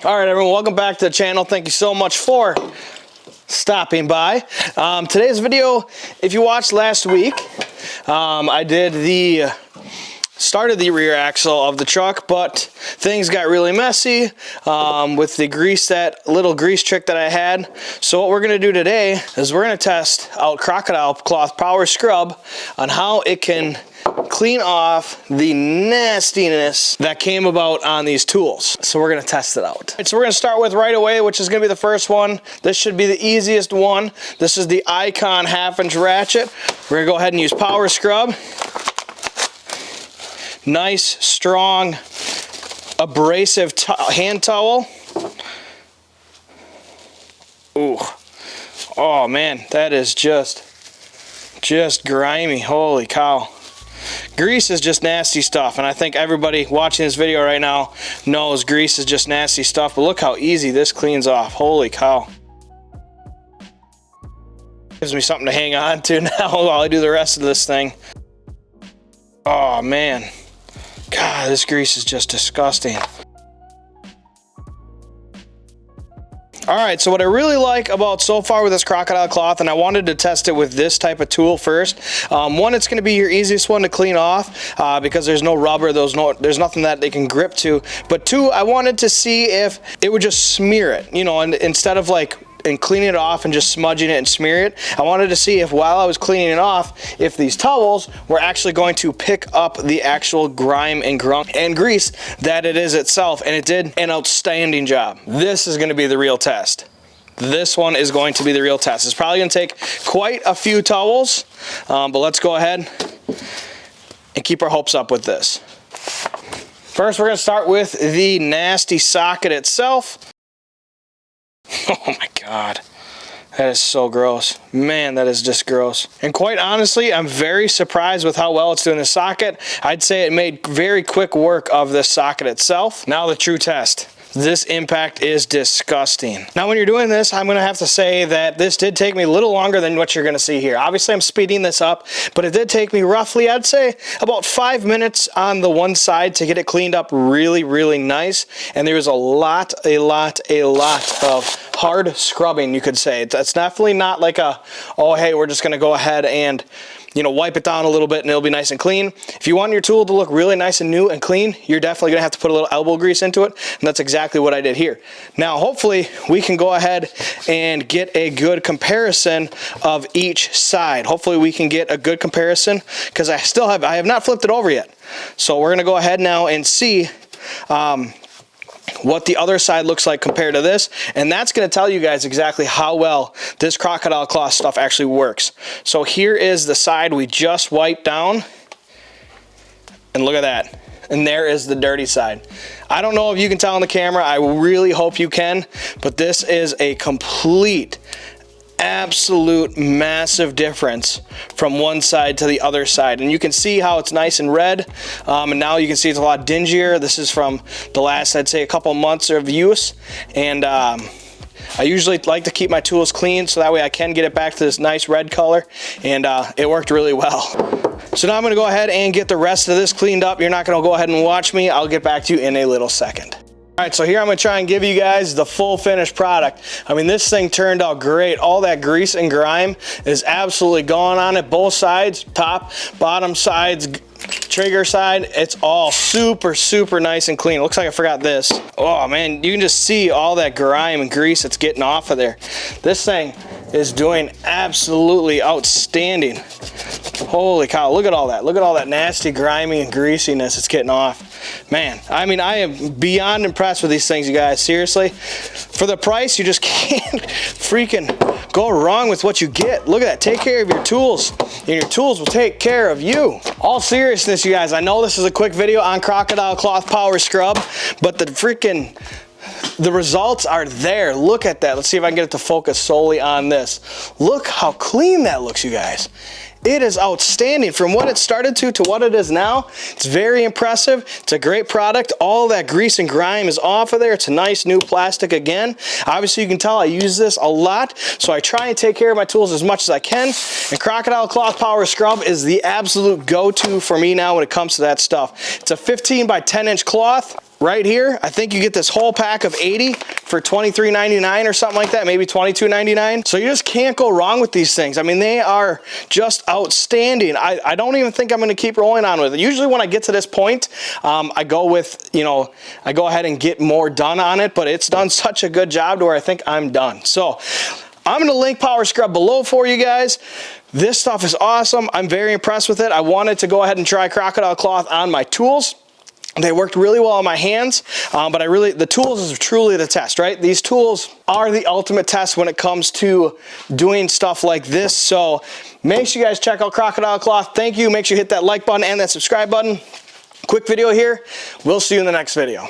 All right, everyone, welcome back to the channel. Thank you so much for stopping by. Today's video, if you watched last week, I did started the rear axle of the truck, but things got really messy with the grease, that little grease trick that I had. So what we're gonna do today is we're gonna test out Crocodile Cloth Power Scrub on how it can clean off the nastiness that came about on these tools. So we're gonna test it out. So we're gonna start with right away, which is gonna be the first one. This should be the easiest one. This is the Icon 1/2-inch ratchet. We're gonna go ahead and use Power Scrub. Nice, strong, abrasive hand towel. Ooh. Oh man, that is just grimy. Holy cow. Grease is just nasty stuff, and I think everybody watching this video right now knows grease is just nasty stuff, but look how easy this cleans off. Holy cow. Gives me something to hang on to now while I do the rest of this thing. Oh man. God, this grease is just disgusting. All right, so what I really like about so far with this Crocodile Cloth, and I wanted to test it with this type of tool first. One, it's gonna be your easiest one to clean off because there's no rubber, there's nothing that they can grip to. But two, I wanted to see if it would just smear it, you know, and instead of cleaning it off and just smudging it and smear it, I wanted to see if while I was cleaning it off, if these towels were actually going to pick up the actual grime and grunk and grease that it is itself, and it did an outstanding job. This is going to be the real test. This one is going to be the real test. It's probably going to take quite a few towels, but let's go ahead and keep our hopes up with this. First, we're going to start with the nasty socket itself. Oh my God, that is so gross. Man, that is just gross. And quite honestly, I'm very surprised with how well it's doing the socket. I'd say it made very quick work of this socket itself. Now the true test. This impact is disgusting. Now when you're doing this, I'm gonna have to say that this did take me a little longer than what you're gonna see here. Obviously I'm speeding this up, but it did take me roughly, I'd say about 5 minutes on the one side to get it cleaned up really, really nice. And there was a lot of hard scrubbing, you could say. It's definitely not like a, oh hey, we're just gonna go ahead and, you know, wipe it down a little bit and it'll be nice and clean. If you want your tool to look really nice and new and clean, you're definitely gonna have to put a little elbow grease into it, and that's exactly what I did here. Now, hopefully, we can go ahead and get a good comparison of each side. Hopefully, we can get a good comparison, because I have not flipped it over yet. So we're gonna go ahead now and see what the other side looks like compared to this, and that's going to tell you guys exactly how well this Crocodile Cloth stuff actually works. So here is the side we just wiped down, and look at that, and there is the dirty side. I don't know if you can tell on the camera, I really hope you can, but this is a complete, absolute massive difference from one side to the other side. And you can see how it's nice and red, and now you can see it's a lot dingier. This is from the last, I'd say, a couple months of use, and I usually like to keep my tools clean so that way I can get it back to this nice red color, and it worked really well. So now I'm going to go ahead and get the rest of this cleaned up. You're not going to go ahead and watch me. I'll get back to you in a little second. All right, so here I'm gonna try and give you guys the full finished product. I mean, this thing turned out great. All that grease and grime is absolutely gone on it. Both sides, top, bottom sides, trigger side, it's all super, super nice and clean. Looks like I forgot this. Oh man, you can just see all that grime and grease that's getting off of there. This thing is doing absolutely outstanding. Holy cow, look at all that. Look at all that nasty, grimy, and greasiness it's getting off. Man, I mean, I am beyond impressed with these things, you guys. Seriously, for the price, you just can't freaking go wrong with what you get. Look at that. Take care of your tools, and your tools will take care of you. All seriousness, you guys, I know this is a quick video on Crocodile Cloth Power Scrub, but the results are there. Look at that. Let's see if I can get it to focus solely on this. Look how clean that looks, you guys. It is outstanding from what it started to what it is now. It's very impressive. It's a great product. All that grease and grime is off of there. It's a nice new plastic again. Obviously, you can tell I use this a lot, so I try and take care of my tools as much as I can. And Crocodile Cloth Power Scrub is the absolute go-to for me now when it comes to that stuff. It's a 15 by 10 inch cloth. right here, I think you get this whole pack of 80 for $23.99 or something like that, maybe $22.99. So you just can't go wrong with these things. I mean, they are just outstanding. I don't even think I'm gonna keep rolling on with it. Usually when I get to this point, I go with, you know, I go ahead and get more done on it, but it's done such a good job to where I think I'm done. So I'm gonna link Power Scrub below for you guys. This stuff is awesome. I'm very impressed with it. I wanted to go ahead and try Crocodile Cloth on my tools. They worked really well on my hands, but the tools is truly the test, right? These tools are the ultimate test when it comes to doing stuff like this. So make sure you guys check out Crocodile Cloth. Thank you. Make sure you hit that like button and that subscribe button. Quick video here. We'll see you in the next video.